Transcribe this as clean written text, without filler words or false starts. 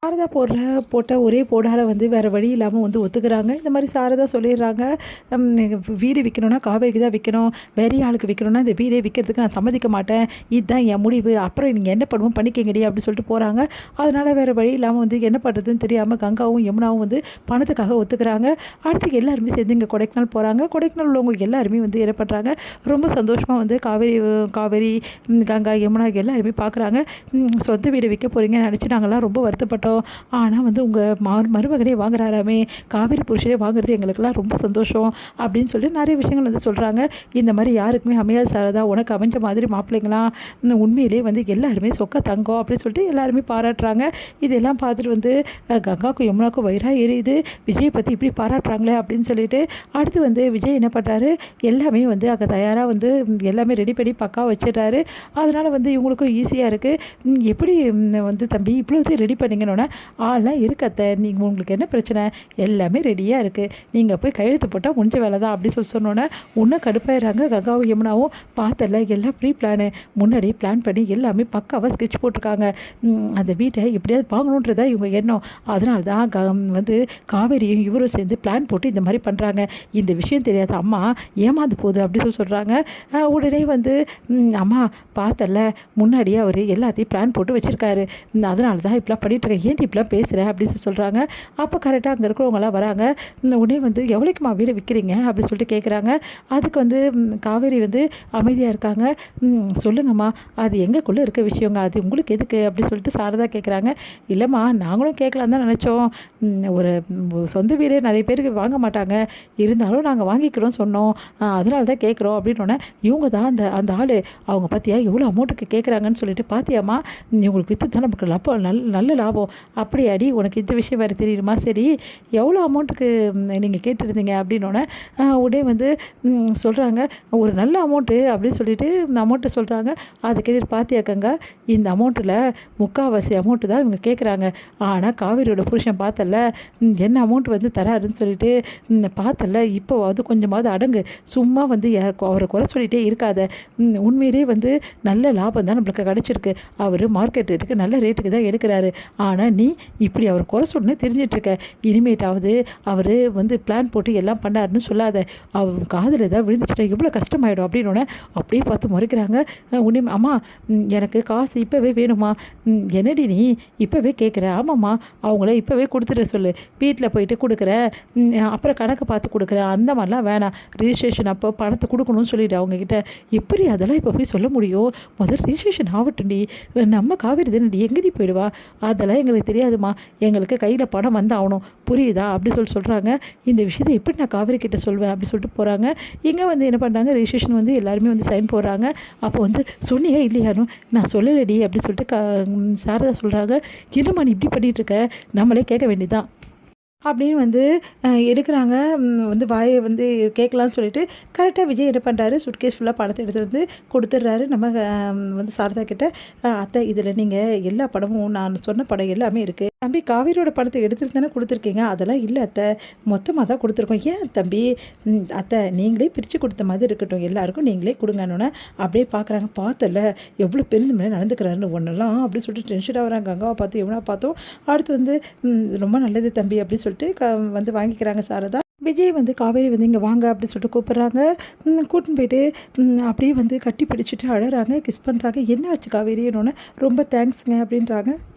சாரதா போட்ட ஒரே போடால வேறு வழி இல்லாமல் ஒத்துக்கிறாங்க. இந்த மாதிரி சாரதா சொல்லிடுறாங்க, வீடு விற்கணும்னா காவேரிக்கு தான் விற்கணும், வேறு ஆளுக்கு விற்கணும்னா இந்த வீடே விற்கிறதுக்கு நான் சம்மதிக்க மாட்டேன், இதுதான் என் முடிவு, அப்புறம் நீங்கள் என்ன பண்ணுவோம் பண்ணிக்கங்கடி அப்படின்னு சொல்லிட்டு போகிறாங்க. அதனால் வேறு வழி இல்லாமல் என்ன பண்ணுறதுன்னு தெரியாமல் கங்காவும் யமுனாவும் பணத்துக்காக ஒத்துக்கிறாங்க. அடுத்து எல்லாருமே சேர்ந்து இங்கே கொடைக்கானல் போகிறாங்க. கொடைக்கானல் உள்ளவங்க எல்லாருமே என்ன பண்ணுறாங்க, ரொம்ப சந்தோஷமாக காவேரி கங்கா யமுனா எல்லாருமே பார்க்குறாங்க. சொந்த வீடு விற்க போகிறீங்கன்னு நினச்சி நாங்கள்லாம் ரொம்ப வருத்தப்பட்டோம். ஆனால் உங்கள் மருமகனே வாங்குறாராமே, காவேரி புருஷனே வாங்குறது எங்களுக்கெல்லாம் ரொம்ப சந்தோஷம் அப்படின்னு சொல்லி நிறைய விஷயங்கள் சொல்கிறாங்க. இந்த மாதிரி யாருக்குமே அமையாது சாரதா, உனக்கு அமைஞ்ச மாதிரி மாப்பிள்ளைங்களாம் உண்மையிலே எல்லாருமே சொக்க தங்கம் அப்படின்னு சொல்லிட்டு எல்லாருமே பாராட்டுறாங்க. இதெல்லாம் பார்த்துட்டு கங்காவுக்கும் யமுனாவுக்கும் வயிறாக எரியுது, விஜயை பற்றி இப்படி பாராட்டுறாங்களே அப்படின்னு சொல்லிட்டு அடுத்து விஜய் என்ன பண்ணுறாரு, எல்லாமே அங்கே தயாராக எல்லாமே ரெடி பண்ணி பக்கா வச்சிடுறாரு. அதனால் இவங்களுக்கும் ஈஸியாக இருக்குது. எப்படி தம்பி இவ்வளோ ரெடி பண்ணிங்கன்னு ஆள்லாம் இருக்கத்த, நீங்கள் உங்களுக்கு என்ன பிரச்சனை, எல்லாமே ரெடியாக இருக்குது, நீங்கள் போய் கையெழுத்து போட்டால் முடிஞ்ச வேலை தான் அப்படி சொன்னோன்னே இன்னும் கடுப்பாயிடுறாங்க. கங்காவும் யமுனாவும் பார்த்தல எல்லாம் ப்ரீ பிளானு, முன்னாடியே பிளான் பண்ணி எல்லாமே பக்காவாக ஸ்கெட்ச் போட்டிருக்காங்க. அந்த வீட்டை எப்படியாவது வாங்கணுன்றதா இவங்க எண்ணம். அதனால தான் காவேரியும் இவரும் சேர்ந்து பிளான் போட்டு இந்த மாதிரி பண்ணுறாங்க. இந்த விஷயம் தெரியாத அம்மா ஏமாந்து போகுது அப்படி சொல்கிறாங்க. உடனே அம்மா பார்த்தல முன்னாடியே அவர் எல்லாத்தையும் பிளான் போட்டு வச்சுருக்காரு, அதனால தான் இப்படிலாம் பண்ணிட்டுருக்கேன், ஏன் இப்படிலாம் பேசுகிற அப்படின்னு சொல்கிறாங்க. அப்போ கரெக்டாக அங்கே இருக்கிறவங்களாம் வராங்க. உடனே எவ்வளோக்குமா வீடு விற்கிறீங்க அப்படின்னு சொல்லிட்டு கேட்குறாங்க. அதுக்கு காவேரி அமைதியாக இருக்காங்க. சொல்லுங்கம்மா, அது எங்களுக்குள்ளே இருக்க விஷயங்க, அது உங்களுக்கு எதுக்கு அப்படின்னு சொல்லிட்டு சாரதா கேட்குறாங்க. இல்லைம்மா, நாங்களும் கேட்கலாம் தான் நினச்சோம், ஒரு சொந்த வீடு நிறைய பேருக்கு வாங்க மாட்டாங்க, இருந்தாலும் நாங்கள் வாங்கிக்கிறோம் சொன்னோம், அதனால தான் கேட்குறோம் அப்படின்னோடனே இவங்க தான் அந்த ஆள், அவங்க பார்த்தியா எவ்வளோ அமௌண்ட்டுக்கு கேட்குறாங்கன்னு சொல்லிட்டு, பார்த்தியாம்மா இவங்களுக்கு விற்று தான் நமக்கு நல்ல லாபம், அப்படியாடி உனக்கு இந்த விஷயம் வேறு தெரியுமா, சரி எவ்வளோ அமௌண்ட்டுக்கு நீங்கள் கேட்டுருந்தீங்க அப்படின்னோடனே உடனே சொல்கிறாங்க, ஒரு நல்ல அமௌண்ட்டு அப்படின்னு சொல்லிட்டு இந்த அமௌண்ட்டை சொல்கிறாங்க. அதை கேட்டுட்டு பார்த்தியாக்கங்க, இந்த அமௌண்ட்டில் முக்கால்வாசி அமௌண்ட்டு தான் இவங்க கேட்குறாங்க, ஆனால் காவேரியோட புருஷன் பார்த்தல என்ன அமௌண்ட் தராருன்னு சொல்லிட்டு பார்த்தல, இப்போ கொஞ்சமாவது அடங்கு, சும்மா அவரை குறை சொல்லிகிட்டே இருக்காத, உண்மையிலே நல்ல லாபம் தான் நம்மளுக்கு கிடச்சிருக்கு, அவர் மார்க்கெட் ரேட்டுக்கு நல்ல ரேட்டுக்கு தான் எடுக்கிறாரு, ஆனால் நீ இப்படி அவர் குறை சொன்னு தெரிஞ்சிட்ருக்க, இனிமேட்டாவது அவர் பிளான் போட்டு எல்லாம் பண்ணாருன்னு சொல்லாத, அவர் காதில் ஏதாவது விழுந்துச்சுட்டா எவ்வளோ கஷ்டமாயிடும் அப்படின்னோடனே அப்படியே பார்த்து முறைக்கிறாங்க. உன்னே அம்மா எனக்கு காசு இப்போவே வேணுமா, என்னடி நீ இப்போவே கேட்குற, ஆமாம்மா அவங்கள இப்போவே கொடுத்துட சொல்லு, வீட்டில் போயிட்டு கொடுக்குறேன், அப்புறம் கணக்கு பார்த்து கொடுக்குறேன், அந்த மாதிரிலாம் வேணாம், ரிஜிஸ்ட்ரேஷன் அப்போ பணத்தை கொடுக்கணும்னு சொல்லிவிடு அவங்கக்கிட்ட, எப்படி அதெல்லாம் இப்போ போய் சொல்ல முடியும், முதல் ரிஜிஸ்ட்ரேஷன் ஆகட்டும்டி, நம்ம காவேரி தானடி எங்கடி போயிடுவா, அதெல்லாம் எங்களுக்கு தெரியாதுமா, எங்களுக்கு கையில் பணம் ஆகணும், புரியுதா அப்படி சொல்கிறாங்க. இந்த விஷயத்தை எப்படி நான் காவேரி கிட்ட சொல்வேன் அப்படி சொல்லிட்டு போகிறாங்க. இங்கே என்ன பண்ணுறாங்க, ரிஜிஸ்ட்ரேஷன் எல்லாருமே சைன் போடுறாங்க. அப்போ சொன்னியா இல்லையானு, நான் சொல்லலடி அப்படி சொல்லிட்டு சாரதா சொல்கிறாங்க. என்னம்மா நீ இப்படி பண்ணிகிட்ருக்க, நம்மளே கேட்க வேண்டியதுதான் அப்படின்னு எடுக்கிறாங்க. வாயை கேட்கலான்னு சொல்லிட்டு கரெக்டாக விஜய் என்ன பண்ணுறாரு, சுட்கேஸ் ஃபுல்லாக பணத்தை எடுத்து கொடுத்துட்றாரு நம்ம சாரதா கிட்ட. அத்தை இதில் நீங்கள் எல்லா படமும் நான் சொன்ன படம் எல்லாமே இருக்குது, தம்பி காவேரியோட படத்தை எடுத்துகிட்டு தானே கொடுத்துருக்கீங்க, அதெல்லாம் இல்லை அத்தை, மொத்தமாக தான் கொடுத்துருக்கோம், ஏன் தம்பி, அத்தை நீங்களே பிரித்து கொடுத்த மாதிரி இருக்கட்டும், எல்லாருக்கும் நீங்களே கொடுங்கன்னு அப்படியே பார்க்குறாங்க. பார்த்தல எவ்வளோ பெருந்தமையாக நடந்துக்கிறாருன்னு ஒன்றெல்லாம் அப்படின்னு சொல்லிட்டு டென்ஷன் ஆகிறாங்க. கங்காவை பார்த்து எவனா பார்த்தோம். அடுத்து ரொம்ப நல்லது தம்பி அப்படின்னு சொல்லிட்டு வாங்கிக்கிறாங்க சாரதா. விஜய் காவேரி இங்கே வாங்க அப்படின்னு சொல்லிட்டு கூப்பிட்றாங்க. கூட்டின்னு போயிட்டு அப்படியே கட்டி பிடிச்சிட்டு அழறாங்க, கிஸ் பண்ணுறாங்க. என்ன ஆச்சு காவேரின்னு, ரொம்ப தேங்க்ஸுங்க அப்படின்றாங்க.